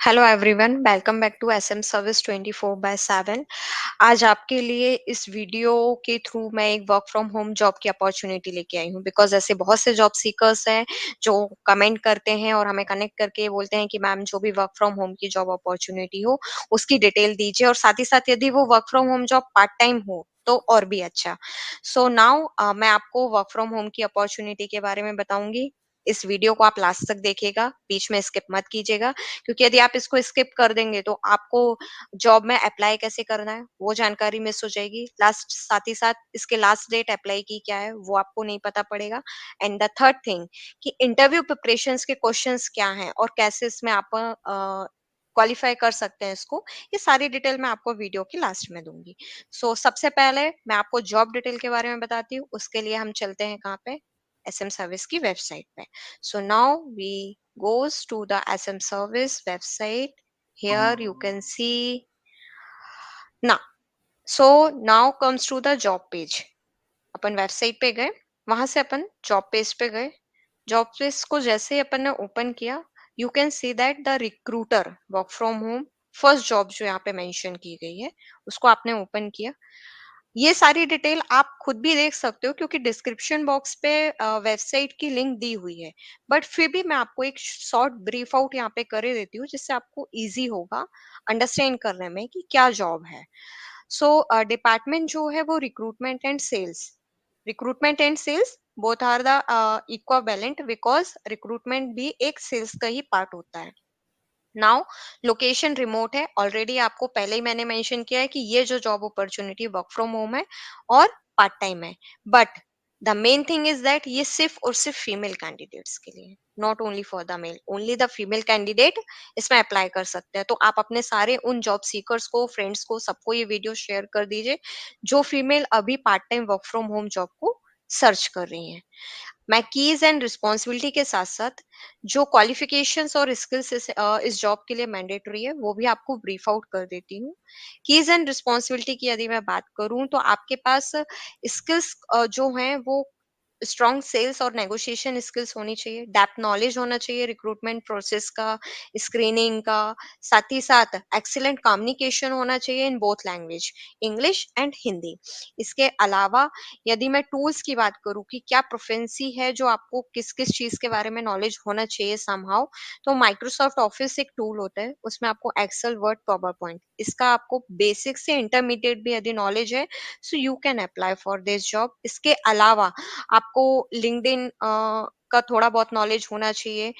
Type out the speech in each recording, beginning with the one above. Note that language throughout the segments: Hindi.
Hello everyone, welcome back to SM service 24/7। आज आपके लिए इस वीडियो के थ्रू मैं एक वर्क फ्रॉम होम जॉब की अपॉर्चुनिटी लेके आई हूँ। बिकॉज ऐसे बहुत से जॉब सीकर्स हैं जो कमेंट करते हैं और हमें कनेक्ट करके बोलते हैं कि मैम जो भी वर्क फ्रॉम होम की जॉब अपॉर्चुनिटी हो उसकी डिटेल दीजिए, और साथ ही साथ यदि वो work from home job part time हो तो और भी अच्छा। सो नाउ मैं आपको वर्क फ्रॉम होम की अपॉर्चुनिटी के बारे में बताऊंगी। इस वीडियो को आप लास्ट तक देखिएगा, बीच में स्किप मत कीजिएगा, क्योंकि यदि आप इसको स्किप कर देंगे तो आपको जॉब में अप्लाई कैसे करना है वो जानकारी मिस हो जाएगी। लास्ट साथ ही साथ इसके लास्ट डेट अप्लाई की क्या है वो आपको नहीं पता पड़ेगा। एंड द थर्ड थिंग कि इंटरव्यू प्रिपरेशंस के क्वेश्चंस क्या हैं और कैसे इसमें आप क्वालिफाई कर सकते हैं इसको, ये सारी डिटेल मैं आपको वीडियो की लास्ट में दूंगी। सबसे पहले मैं आपको जॉब डिटेल के बारे में बताती हूँ, उसके लिए हम चलते हैं कहाँ पे, एसएम सर्विस की वेबसाइट पे। So now we goes to the SM service website. Here you can see now. So now comes to the job page. Upon website पे गए, वहां से अपन जॉब पेज पे गए। जॉब पेज को जैसे ही अपन ने ओपन किया, you can see that the recruiter work from home first job जो यहाँ पे मेंशन की गई है उसको आपने ओपन किया। ये सारी डिटेल आप खुद भी देख सकते हो क्योंकि डिस्क्रिप्शन बॉक्स पे वेबसाइट की लिंक दी हुई है। बट फिर भी मैं आपको एक शॉर्ट ब्रीफ आउट यहाँ पे कर देती हूँ जिससे आपको इजी होगा अंडरस्टैंड करने में कि क्या जॉब है। डिपार्टमेंट जो है वो recruitment and sales both are the equivalent, because recruitment भी एक सेल्स का ही पार्ट होता है। नाउ लोकेशन रिमोट है, ऑलरेडी आपको पहले ही मैंने मेंशन किया है कि ये जो job opportunity work from home है और पार्ट टाइम है। But the main thing is that ये सिर्फ और सिर्फ फीमेल कैंडिडेट्स के लिए, not only for the male, only the female candidate इसमें अप्लाई कर सकते हैं। तो आप अपने सारे उन जॉब सीकर्स को, फ्रेंड्स को, सबको ये वीडियो शेयर कर दीजिए जो फीमेल अभी part time work from home job को सर्च कर रही हैं। मैं कीज एंड रिस्पॉन्सिबिलिटी के साथ साथ जो क्वालिफिकेशंस और स्किल्स इस जॉब के लिए मैंडेटरी है वो भी आपको ब्रीफ आउट कर देती हूँ। कीज एंड रिस्पॉन्सिबिलिटी की यदि मैं बात करूं तो आपके पास स्किल्स जो हैं वो स्ट्रॉन्ग सेल्स और नेगोशिएशन स्किल्स होनी चाहिए, डेप्थ नॉलेज होना चाहिए रिक्रूटमेंट प्रोसेस का, स्क्रीनिंग का, साथ ही साथ एक्सीलेंट कम्युनिकेशन होना चाहिए in both language, English and Hindi. इसके अलावा यदि मैं टूल्स की बात करूं कि क्या प्रोफेंसी है जो आपको किस किस चीज के बारे में नॉलेज होना चाहिए समहाउ, तो माइक्रोसॉफ्ट ऑफिस एक टूल होता है, उसमें आपको एक्सेल, वर्ड, पावर पॉइंट, इसका आपको बेसिक से इंटरमीडिएट भी यदि नॉलेज है so you can apply for this job. इसके अलावा आपको लिंक्डइन का थोड़ा बहुत नॉलेज होना चाहिए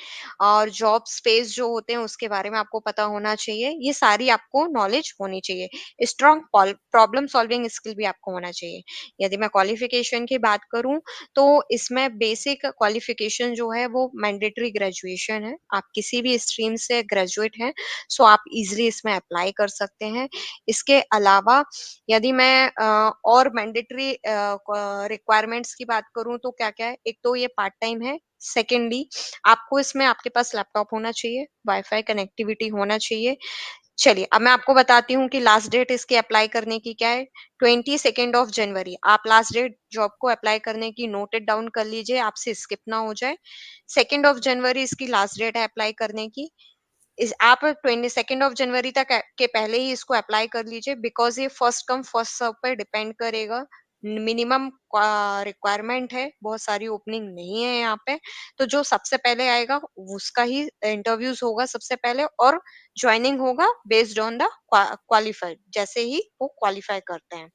और जॉब स्पेस जो होते हैं उसके बारे में आपको पता होना चाहिए। ये सारी आपको नॉलेज होनी चाहिए। स्ट्रॉन्ग प्रॉब्लम सॉल्विंग स्किल भी आपको होना चाहिए। यदि मैं क्वालिफिकेशन की बात करूं तो इसमें बेसिक क्वालिफिकेशन जो है वो मैंडेटरी ग्रेजुएशन है। आप किसी भी स्ट्रीम से ग्रेजुएट हैं सो आप इजीली इसमें अप्लाई कर सकते हैं। इसके अलावा यदि मैं और मैंडेटरी रिक्वायरमेंट्स की बात करूं तो क्या क्या है, एक तो ये पार्ट टाइम है। सेकेंडली आपको इसमें आपके पास लैपटॉप होना चाहिए, वाईफाई कनेक्टिविटी होना चाहिए। चलिए अब मैं आपको बताती हूँ कि लास्ट डेट इसके अप्लाई करने की क्या है। 22 जनवरी आप लास्ट डेट जॉब को अप्लाई करने की नोटेड डाउन कर लीजिए, आपसे स्किप ना हो जाए। 2 जनवरी इसकी लास्ट डेट है अप्लाई करने की। इस आप 22 जनवरी तक के पहले ही इसको अप्लाई कर लीजिए, बिकॉज ये फर्स्ट कम फर्स्ट सर्व पर डिपेंड करेगा। मिनिमम रिक्वायरमेंट है, बहुत सारी ओपनिंग नहीं है यहाँ पे। तो जो सबसे पहले आएगा उसका ही इंटरव्यूज होगा सबसे पहले, और ज्वाइनिंग होगा बेस्ड ऑन द क्वालिफाइड, जैसे ही वो क्वालिफाई करते हैं।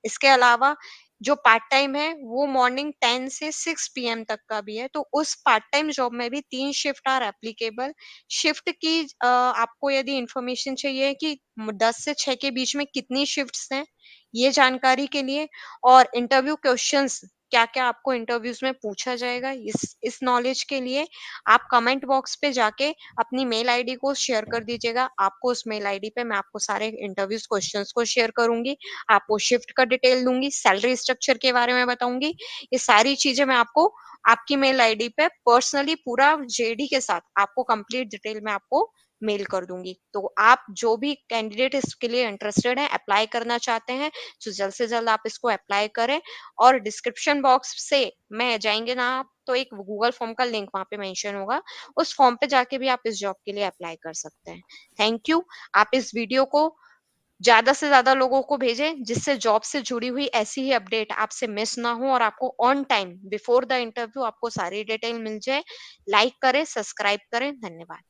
इसके अलावा जो पार्ट टाइम है वो मॉर्निंग 10 से 6 पीएम तक का भी है। तो उस पार्ट टाइम जॉब में भी 3 शिफ्ट आर एप्लीकेबल। शिफ्ट की आपको यदि इंफॉर्मेशन चाहिए कि 10 से 6 के बीच में कितनी शिफ्ट्स हैं, ये जानकारी के लिए, और इंटरव्यू क्वेश्चंस क्या क्या आपको इंटरव्यूज में पूछा जाएगा, इस नॉलेज के लिए आप कमेंट बॉक्स पे जाके अपनी मेल आईडी को शेयर कर दीजिएगा। आपको उस मेल आईडी पे मैं आपको सारे इंटरव्यूज क्वेश्चंस को शेयर करूंगी, आपको शिफ्ट का डिटेल दूंगी, सैलरी स्ट्रक्चर के बारे में बताऊंगी। ये सारी चीजें मैं आपको आपकी मेल आईडी पे पर्सनली पूरा जेडी के साथ आपको कंप्लीट डिटेल में आपको मेल कर दूँगी। तो आप जो भी कैंडिडेट इसके लिए इंटरेस्टेड है, अप्लाई करना चाहते हैं, तो जल्द से जल्द आप इसको अप्लाई करें और डिस्क्रिप्शन बॉक्स से में जाएँगे ना आप, तो एक गूगल फॉर्म का लिंक वहाँ पे मेंशन होगा। उस फॉर्म पे जाके भी आप इस जॉब के लिए अप्लाई कर सकते हैं। Thank you. आप इस वीडियो को ज़्यादा से ज़्यादा लोगों को भेजें, जिससे जॉब से जुड़ी हुई ऐसी ही अपडेट आपसे मिस ना हो और आपको on time before the interview आपको सारी डिटेल मिल जाए। लाइक करें, सब्सक्राइब करें। धन्यवाद।